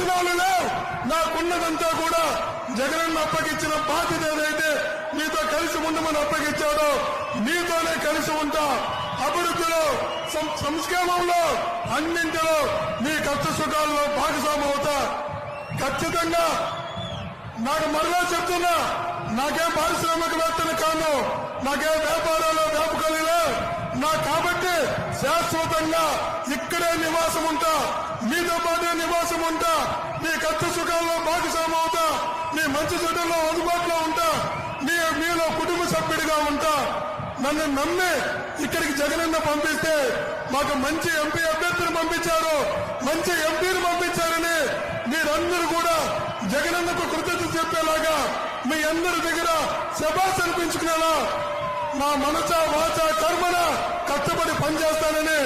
వ్యసనాలు లేవు. నాకున్నదంతా కూడా జగనన్న అప్పగించిన బాధ్యత ఏదైతే మీతో కలిసి ఉండమని అప్పగించాడో మీతోనే కలిసి ఉంటా. అభివృద్ధిలో, సంక్షేమంలో, అన్నింటిలో మీ కష్ట సుఖాల్లో భాగస్వామి అవుతా. ఖచ్చితంగా నాకు మరలా చెప్తున్నా, నాకేం పారిశ్రామికవేత్తలు కాను, నాకేం వ్యాపారాలు వ్యాపకాలు కాబట్టి శాశ్వతంగా ఇక్కడే నివాసం ఉంటా, మీతో పాటే నివాసం ఉంటా, మీ కష్ట సుఖాల్లో భాగస్వామి అవుతా, మీ మంచి చెడుల్లో అందుబాటులో ఉంటా, మీలో కుటుంబ సభ్యుడిగా ఉంటా. నన్ను నమ్మి ఇక్కడికి జగనన్న పంపిస్తే మాకు మంచి ఎంపీ అభ్యర్థిని పంపించారు, మంచి ఎంపీని పంపించారని మీరందరూ కూడా జగనన్నకు కృతజ్ఞత చెప్పేలాగా మీ అందరి దగ్గర శభాష్ అనిపించుకునేలా నా మనస వాచ కర్మన కష్టపడి పనిచేస్తానని